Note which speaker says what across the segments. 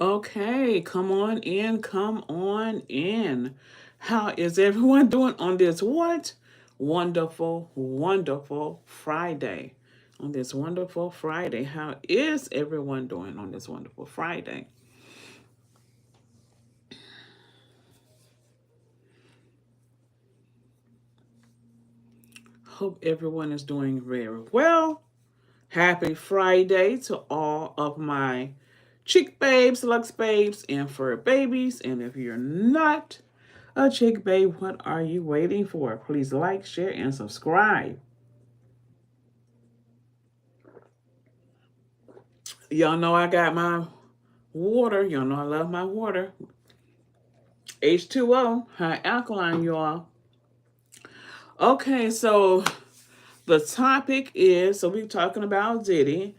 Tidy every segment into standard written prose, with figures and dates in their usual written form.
Speaker 1: Okay, come on in, come on in. How is everyone doing on this what? Wonderful, wonderful Friday. On this wonderful Friday. How is everyone doing on this wonderful Friday? Hope everyone is doing very well. Happy Friday to all of my chick babes, lux babes, and fur babies. And if you're not a chick babe, what are you waiting for? Please like, share, and subscribe. Y'all know I got my water. Y'all know I love my water. H2O, high alkaline, y'all. Okay, so the topic is we're talking about Diddy.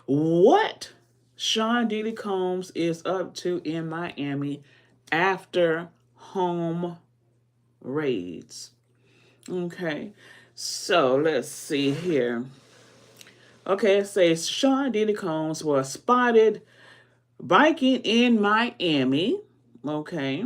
Speaker 1: What Sean Diddy Combs is up to in Miami after home raids. Okay, so let's see here. Okay, it says Sean Diddy Combs was spotted biking in Miami. Okay.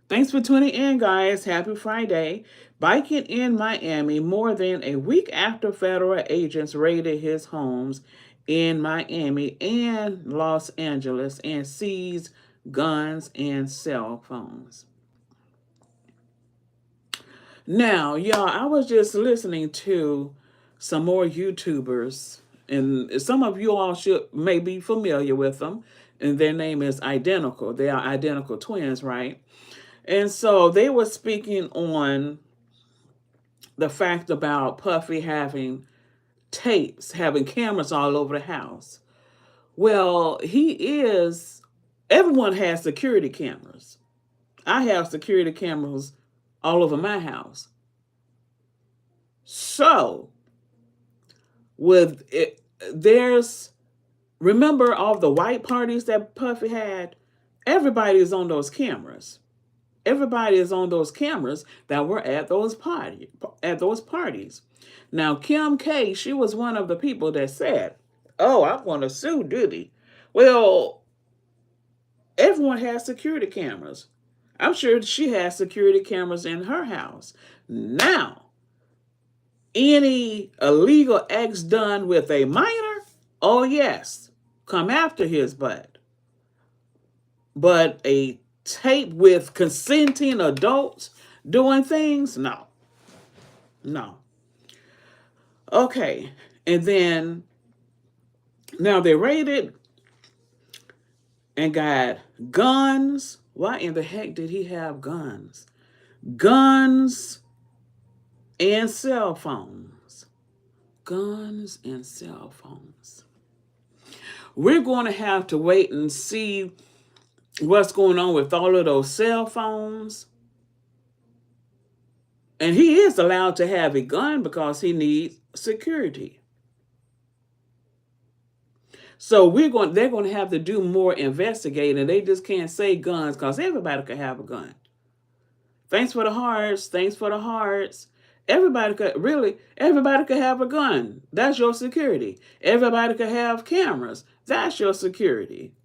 Speaker 1: Thanks for tuning in, guys. Happy Friday. Biking in Miami more than a week after federal agents raided his homes in Miami and Los Angeles and seized guns and cell phones. Now, y'all, I was just listening to some more YouTubers, and some of you all should may be familiar with them, and their name is Identical. They are identical twins, right? And so they were speaking on the fact about Puffy having tapes, having cameras all over the house. Well, everyone has security cameras. I have security cameras all over my house. So, with it, remember all the white parties that Puffy had? Everybody is on those cameras. Everybody is on those cameras that were at those parties. Now, Kim K, she was one of the people that said, "Oh, I'm going to sue Diddy." Well, everyone has security cameras. I'm sure she has security cameras in her house. Now, any illegal acts done with a minor, oh yes, come after his butt. But a tape with consenting adults doing things, no. No. Okay. And then now they raided and got guns. Why in the heck did he have guns? Guns and cell phones. Guns and cell phones. We're going to have to wait and see what's going on with all of those cell phones. And he is allowed to have a gun because he needs security. So they're going to have to do more investigating. They just can't say guns because everybody could have a gun. Thanks for the hearts. Thanks for the hearts. Everybody could have a gun. That's your security. Everybody could have cameras. That's your security.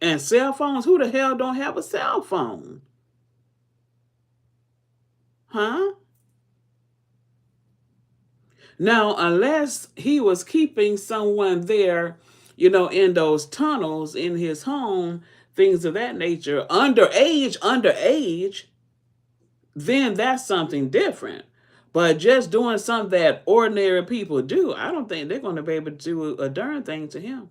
Speaker 1: And cell phones, who the hell don't have a cell phone? Huh? Now, unless he was keeping someone there, in those tunnels in his home, things of that nature, underage, then that's something different. But just doing something that ordinary people do, I don't think they're going to be able to do a darn thing to him.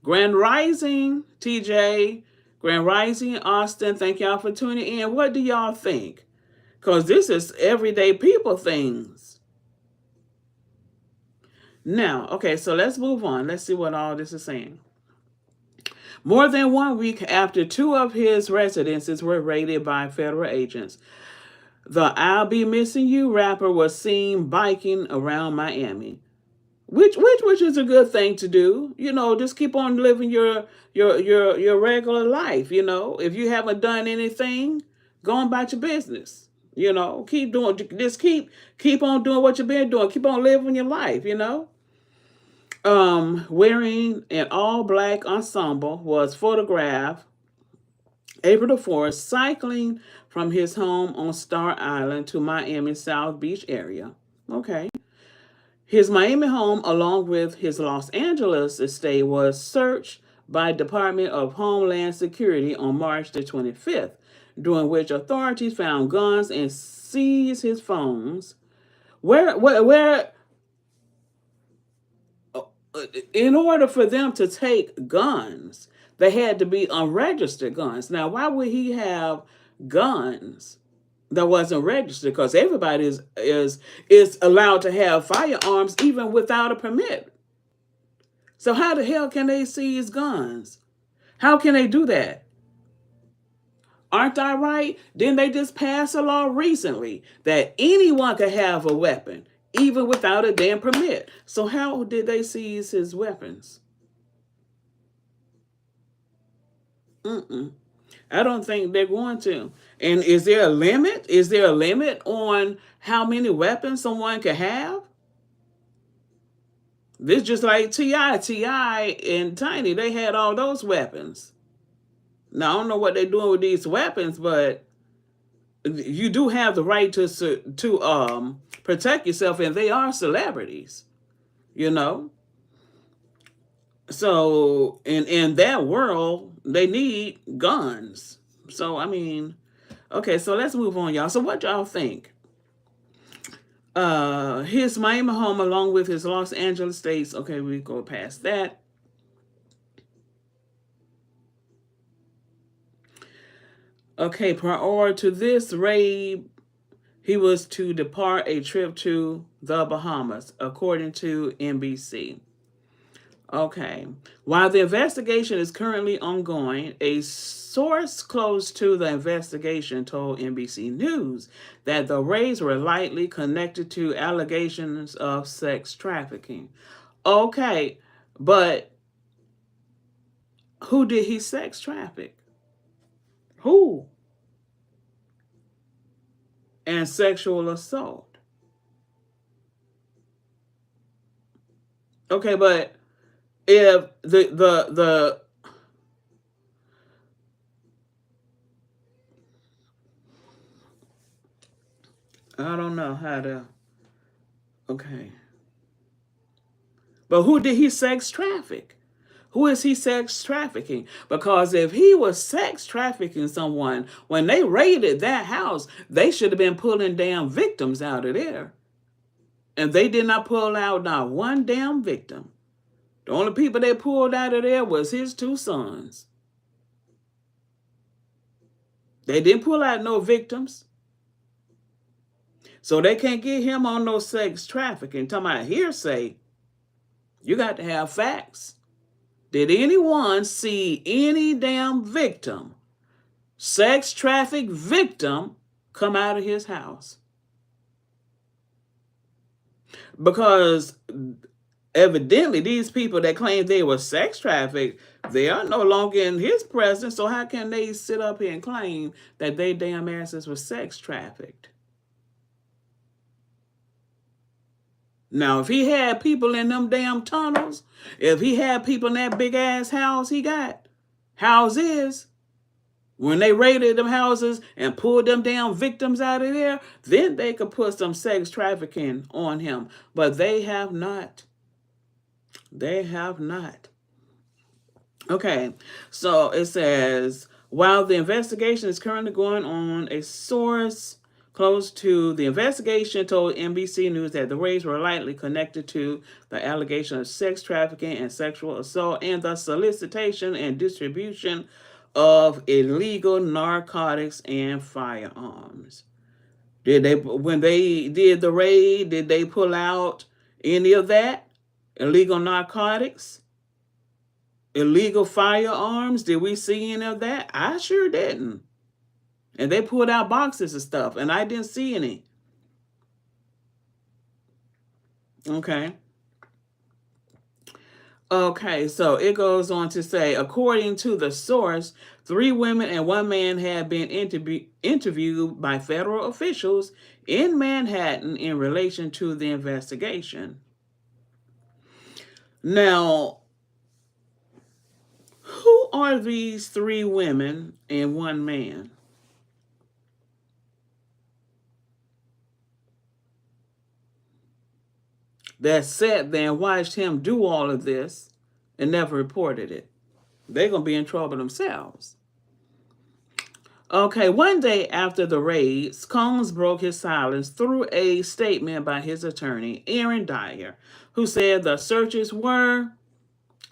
Speaker 1: Grand Rising, TJ, Grand Rising, Austin, thank y'all for tuning in. What do y'all think? Because this is everyday people things. Now, okay, so let's move on. Let's see what all this is saying. More than 1 week after two of his residences were raided by federal agents, the I'll Be Missing You rapper was seen biking around Miami. Which is a good thing to do. Just keep on living your regular life. If you haven't done anything, go on about your business. Keep doing, just keep on doing what you've been doing. Keep on living your life. Wearing an all black ensemble was photographed April the 4th, cycling from his home on Star Island to Miami South Beach area. Okay. His Miami home, along with his Los Angeles estate, was searched by Department of Homeland Security on March the 25th, during which authorities found guns and seized his phones. Where in order for them to take guns, they had to be unregistered guns. Now, why would he have guns that wasn't registered? Because everybody is allowed to have firearms even without a permit. So how the hell can they seize guns? How can they do that? Aren't I right? Didn't they just pass a law recently that anyone could have a weapon, even without a damn permit? So how did they seize his weapons? I don't think they're going to. And is there a limit? Is there a limit on how many weapons someone can have? This just like T.I. and Tiny. They had all those weapons. Now, I don't know what they're doing with these weapons, but you do have the right to protect yourself, and they are celebrities, So in that world, they need guns. So, I mean, okay, so let's move on, y'all. So what y'all think? His Miami home, along with his Los Angeles states. Okay, we go past that. Okay, prior to this raid, he was to depart a trip to the Bahamas, according to NBC. Okay. While the investigation is currently ongoing, a source close to the investigation told NBC News that the raids were likely connected to allegations of sex trafficking. Okay, but who did he sex traffic? Who? And sexual assault. Okay, but if the I don't know how to. Okay. But who did he sex traffic? Who is he sex trafficking? Because if he was sex trafficking someone, when they raided that house, they should have been pulling damn victims out of there. And they did not pull out not one damn victim. The only people they pulled out of there was his two sons. They didn't pull out no victims. So they can't get him on no sex trafficking. Talking about hearsay. You got to have facts. Did anyone see any damn victim, sex traffic victim, come out of his house? Because evidently these people that claim they were sex trafficked, they are no longer in his presence. So how can they sit up here and claim that they damn asses were sex trafficked? Now, if he had people in them damn tunnels, if he had people in that big ass house he got, houses, when they raided them houses and pulled them damn victims out of there, then they could put some sex trafficking on him. But they have not. They have not. Okay, so it says, while the investigation is currently going on, a source close to the investigation told NBC News that the raids were likely connected to the allegation of sex trafficking and sexual assault and the solicitation and distribution of illegal narcotics and firearms. When they did the raid, did they pull out any of that? Illegal narcotics? Illegal firearms? Did we see any of that? I sure didn't. And they pulled out boxes of stuff, and I didn't see any. Okay. Okay, so it goes on to say, according to the source, three women and one man had been interviewed by federal officials in Manhattan in relation to the investigation. Now, who are these three women and one man that sat there and watched him do all of this and never reported it? They're going to be in trouble themselves. Okay, one day after the raids, Combs broke his silence through a statement by his attorney, Aaron Dyer, who said the searches were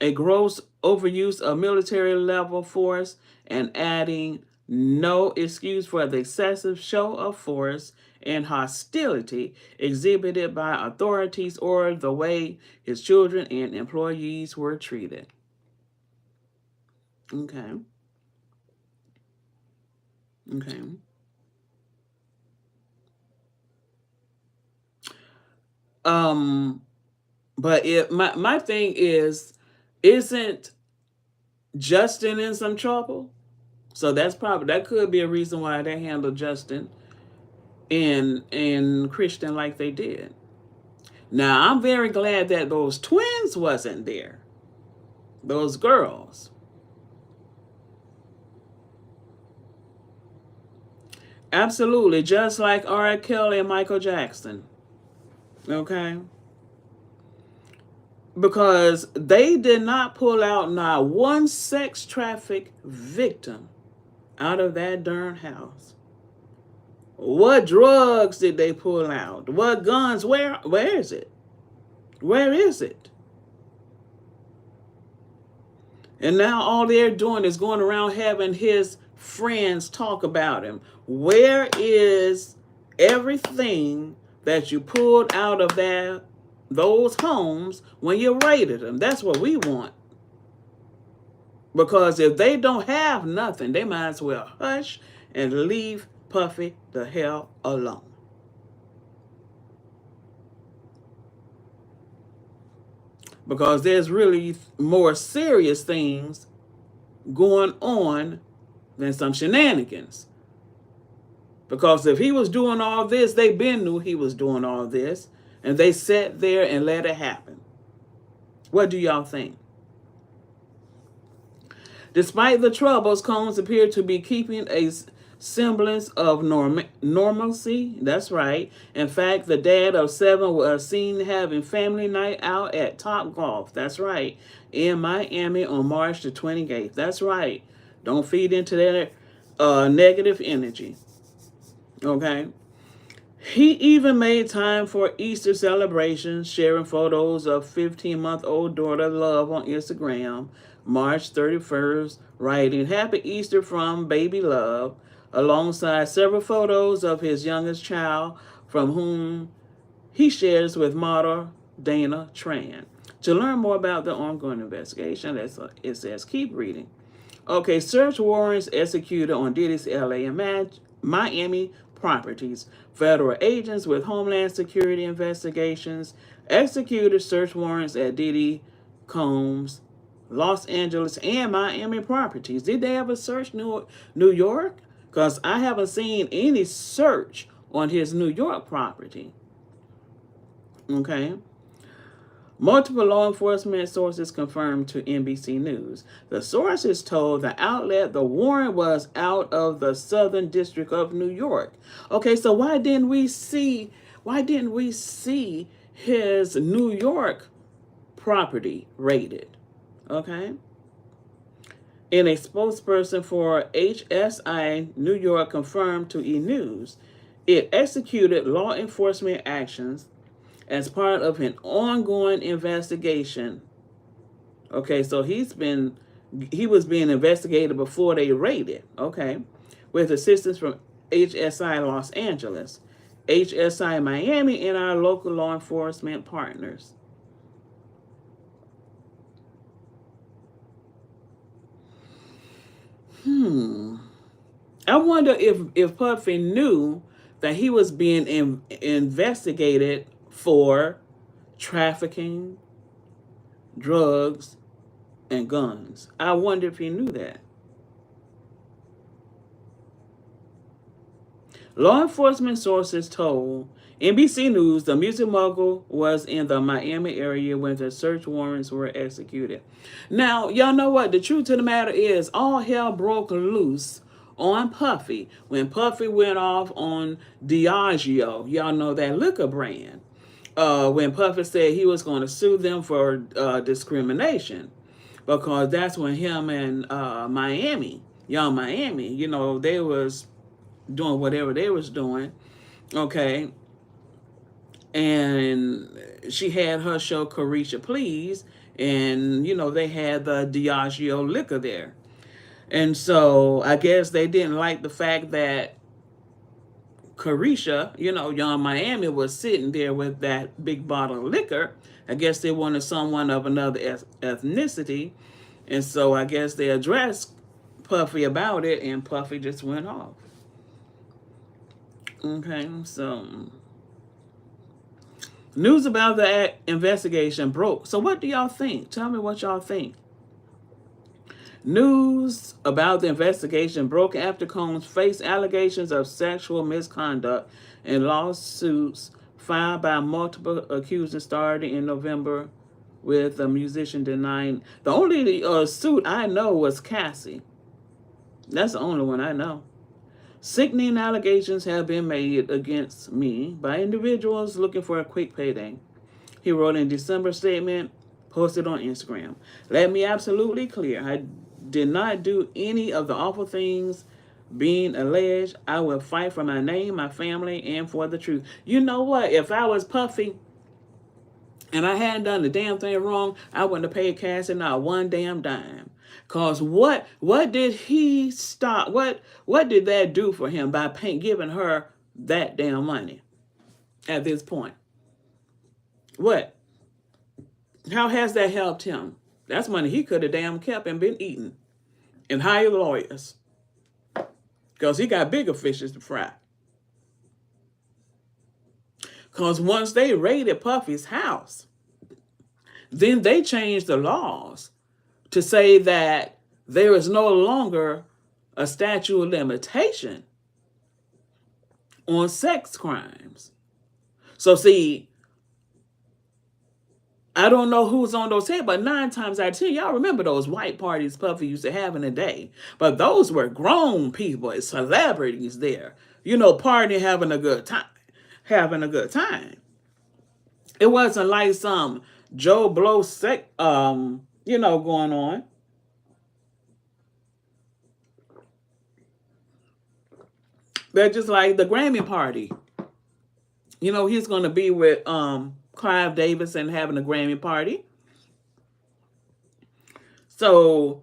Speaker 1: a gross overuse of military level force and adding no excuse for the excessive show of force and hostility exhibited by authorities or the way his children and employees were treated. Okay. Okay. Um, but my thing is, isn't Justin in some trouble? So that could be a reason why they handled Justin and Christian like they did. Now I'm very glad that those twins wasn't there. Those girls. Absolutely, just like R. Kelly and Michael Jackson. Okay? Because they did not pull out not one sex traffic victim out of that darn house. What drugs did they pull out? What guns? Where is it? Where is it? And now all they're doing is going around having his friends talk about him. Where is everything that you pulled out of those homes when you raided them? That's what we want. Because if they don't have nothing, they might as well hush and leave Puffy the hell alone. Because there's really more serious things going on than some shenanigans. Because if he was doing all this, they been knew he was doing all this, and they sat there and let it happen. What do y'all think? Despite the troubles, Combs appeared to be keeping a semblance of normalcy. That's right. In fact, the dad of 7 was seen having family night out at Top Golf. That's right. In Miami on March the 28th. That's right. Don't feed into their negative energy. Okay. He even made time for Easter celebrations, sharing photos of 15-month-old daughter Love on Instagram, March 31st, writing Happy Easter from baby Love, alongside several photos of his youngest child, from whom he shares with model Dana Tran. To learn more about the ongoing investigation, it says keep reading. Okay, search warrants executed on Diddy's LA and Miami properties. Federal agents with Homeland Security investigations executed search warrants at Diddy, Combs, Los Angeles, and Miami properties. Did they ever search New York? Because I haven't seen any search on his New York property. Okay. Multiple law enforcement sources confirmed to NBC News. The sources told the outlet the warrant was out of the Southern District of New York. Okay, so why didn't we see his New York property raided? Okay. And a spokesperson for HSI New York confirmed to E! News it executed law enforcement actions as part of an ongoing investigation. Okay, so he was being investigated before they raided, okay, with assistance from HSI Los Angeles, HSI Miami, and our local law enforcement partners. I wonder if Puffy knew that he was being investigated for trafficking, drugs, and guns. I wonder if he knew that. Law enforcement sources told NBC News the music mogul was in the Miami area when the search warrants were executed. Now, y'all know what? The truth of the matter is, all hell broke loose on Puffy when Puffy went off on Diageo. Y'all know that liquor brand. When Puffy said he was going to sue them for discrimination, because that's when him and Miami, Young Miami, they was doing whatever they was doing, okay? And she had her show Carisha Please, and they had the Diageo liquor there. And so I guess they didn't like the fact that Carisha, Young Miami was sitting there with that big bottle of liquor. I guess they wanted someone of another ethnicity. And so I guess they addressed Puffy about it, and Puffy just went off. Okay, so news about the investigation broke. So what do y'all think? Tell me what y'all think. News about the investigation broke after Combs faced allegations of sexual misconduct and lawsuits filed by multiple accusers starting in November, with a musician denying. The only suit I know was Cassie. That's the only one I know. Sickening allegations have been made against me by individuals looking for a quick payday, he wrote in a December statement posted on Instagram. Let me absolutely clear. I did not do any of the awful things being alleged. I will fight for my name, my family, and for the truth. You know what? If I was Puffy and I hadn't done the damn thing wrong, I wouldn't have paid Cassie not one damn dime. Cause what did he stop? What did that do for him by giving her that damn money at this point? What? How has that helped him? That's money he could have damn kept and been eating and hired lawyers. Because he got bigger fishes to fry. Because once they raided Puffy's house, then they changed the laws to say that there is no longer a statute of limitation on sex crimes. So see, I don't know who's on those heads, but 9 times out of 10, y'all remember those white parties Puffy used to have in the day. But those were grown people, celebrities there, partying, having a good time. It wasn't like some Joe Blow going on. They're just like the Grammy Party. He's going to be with Clive Davis and having a Grammy Party. So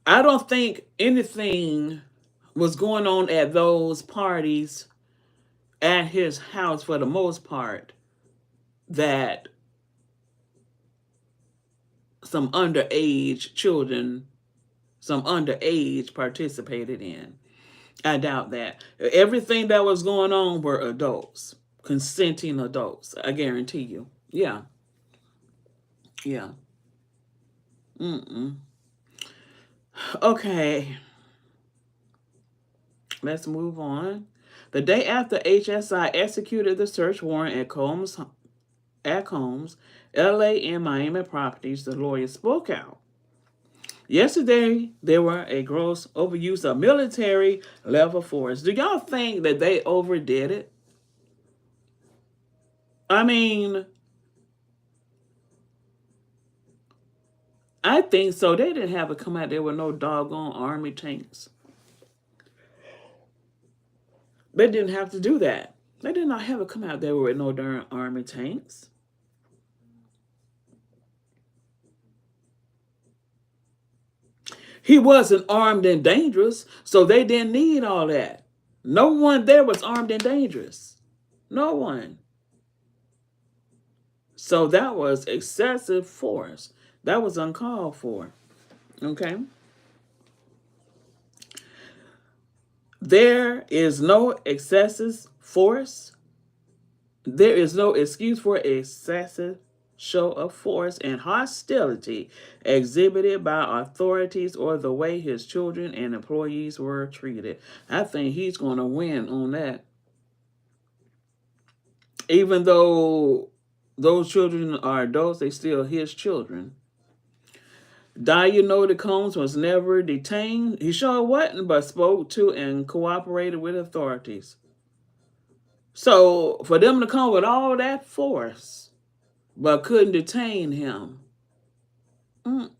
Speaker 1: I don't think anything was going on at those parties at his house for the most part that some underage participated in. I doubt that. Everything that was going on were adults, consenting adults. I guarantee you. Yeah. Yeah. Okay. Let's move on. The day after HSI executed the search warrant at Combs, LA and Miami properties, the lawyer spoke out. Yesterday, there were a gross overuse of military level force. Do y'all think that they overdid it? I mean, I think so. They didn't have to come out there with no doggone army tanks. They didn't have to do that. They did not have to come out there with no darn army tanks. He wasn't armed and dangerous, so they didn't need all that. No one there was armed and dangerous. No one. So that was excessive force. That was uncalled for. Okay? There is no excessive force. There is no excuse for excessive show of force and hostility exhibited by authorities or the way his children and employees were treated. I think he's going to win on that. Even though those children are adults, they still his children. Dyer Combs was never detained. He sure wasn't, but spoke to and cooperated with authorities. So for them to come with all that force, but couldn't detain him, that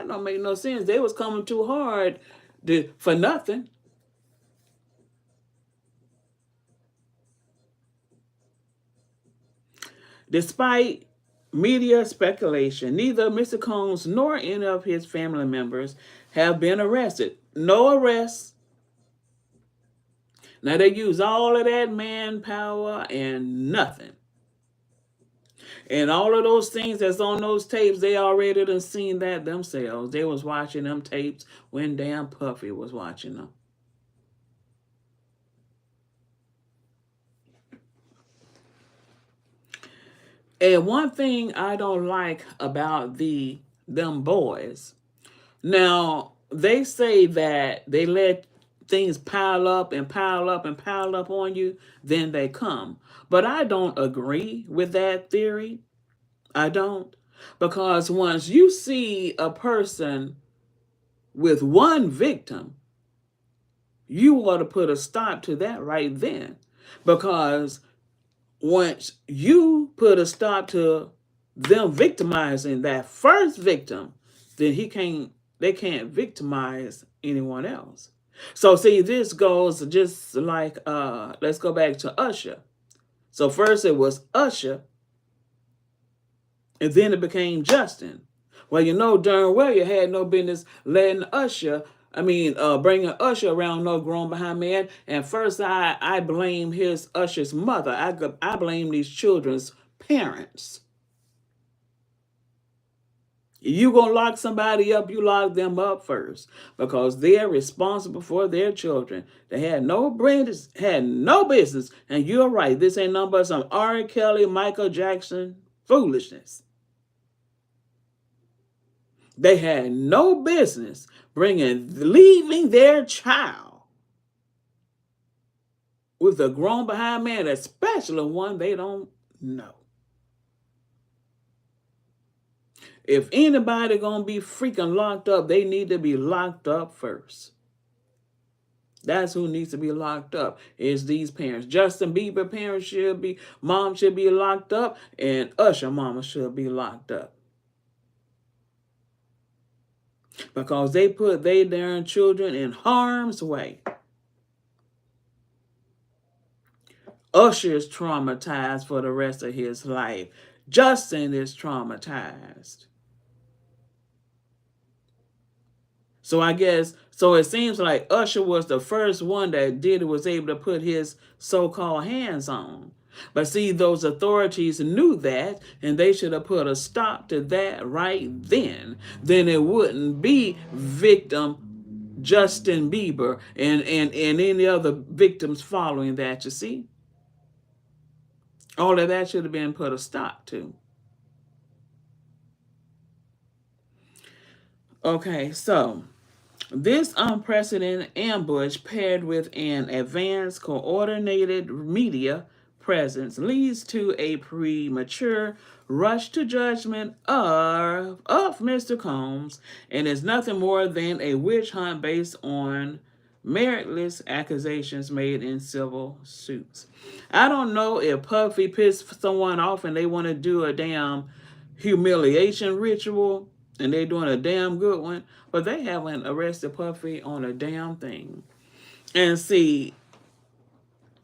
Speaker 1: don't make no sense. They was coming too hard for nothing. Despite media speculation, neither Mr. Combs nor any of his family members have been arrested. No arrests. Now they use all of that manpower and nothing. And all of those things that's on those tapes, they already done seen that themselves. They was watching them tapes when damn Puffy was watching them. And one thing I don't like about them boys, now they say that they let things pile up and pile up and pile up on you, then they come. But I don't agree with that theory. I don't. Because once you see a person with one victim, you ought to put a stop to that right then. Because once you put a stop to them victimizing that first victim, then they can't victimize anyone else. So see, this goes just like let's go back to Usher. So first it was Usher, and then it became Justin. Well, you know darn well you had no business letting bringing Usher around no grown behind man. And first, I blame Usher's mother. I blame these children's parents. You gonna lock somebody up, you lock them up first because they're responsible for their children. They had no business, and you're right. This ain't nothing but some R. Kelly, Michael Jackson foolishness. They had no business leaving their child with a grown behind man, especially one they don't know. If anybody gonna be freaking locked up, they need to be locked up first. That's who needs to be locked up, is these parents. Justin Bieber parents mom should be locked up, and Usher mama should be locked up. Because they put their darn children in harm's way. Usher is traumatized for the rest of his life. Justin is traumatized. So it seems like Usher was the first one that Diddy was able to put his so-called hands on. But see, those authorities knew that, and they should have put a stop to that right then. Then it wouldn't be victim Justin Bieber and any other victims following that, you see. All of that should have been put a stop to. Okay, so this unprecedented ambush paired with an advanced coordinated media presence leads to a premature rush to judgment of Mr. Combs and is nothing more than a witch hunt based on meritless accusations made in civil suits. I don't know if Puffy pissed someone off and they want to do a damn humiliation ritual and they're doing a damn good one, but they haven't arrested Puffy on a damn thing. And see,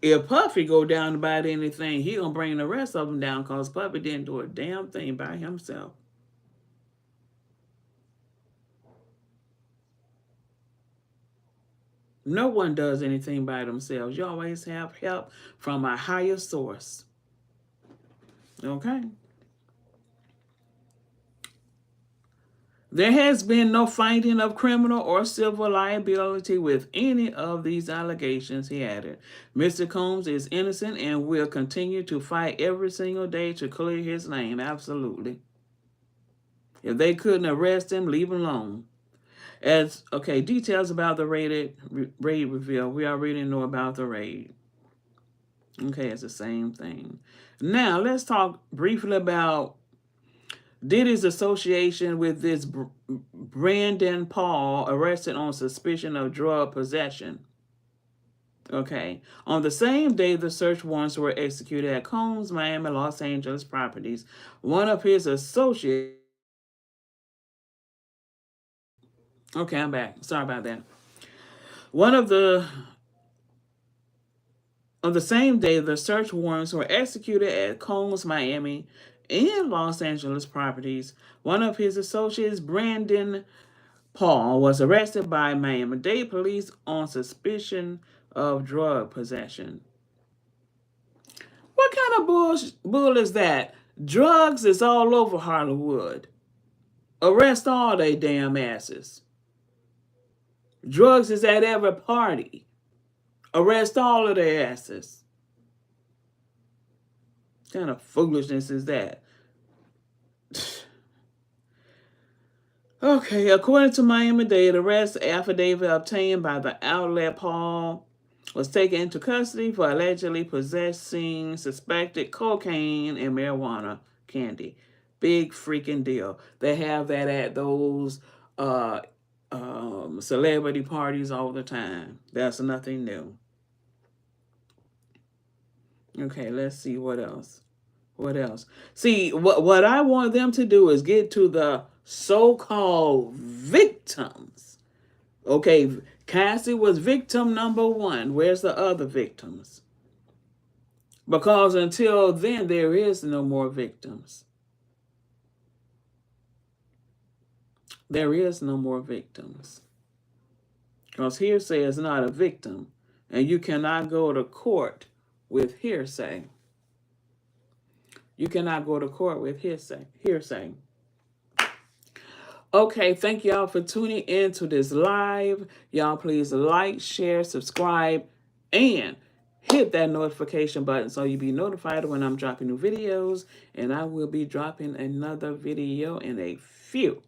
Speaker 1: if Puffy go down about anything, he gonna bring the rest of them down because Puffy didn't do a damn thing by himself. No one does anything by themselves. You always have help from a higher source. Okay? There has been no finding of criminal or civil liability with any of these allegations, he added. Mr. Combs is innocent and will continue to fight every single day to clear his name. Absolutely. If they couldn't arrest him, leave him alone. Details about the raid reveal. We already know about the raid. Okay, it's the same thing. Now, let's talk briefly about Diddy's association with this Brandon Paul, arrested on suspicion of drug possession. Okay. On the same day the search warrants were executed at Combs, Miami, Los Angeles properties, one of his associates. Okay, I'm back. Sorry about that. One of the On the same day, the search warrants were executed at Combs, Miami, and Los Angeles properties. One of his associates, Brandon Paul, was arrested by Miami-Dade police on suspicion of drug possession. What kind of bull is that? Drugs is all over Hollywood. Arrest all they damn asses. Drugs is at every party. Arrest all of their asses. What kind of foolishness is that? Okay, according to Miami-Dade, arrest affidavit obtained by the outlet, Paul was taken into custody for allegedly possessing suspected cocaine and marijuana candy. Big freaking deal. They have that at those celebrity parties all the time. That's nothing new. Okay, let's see what else. What else? See, what I want them to do is get to the so-called victims. Okay, Cassie was victim number one. Where's the other victims? Because until then, there is no more victims. There is no more victims. Because hearsay is not a victim, and you cannot go to court with hearsay. You cannot go to court with hearsay. Okay, thank y'all for tuning in to this live. Y'all please like, share, subscribe, and hit that notification button so you'll be notified when I'm dropping new videos. And I will be dropping another video in a few.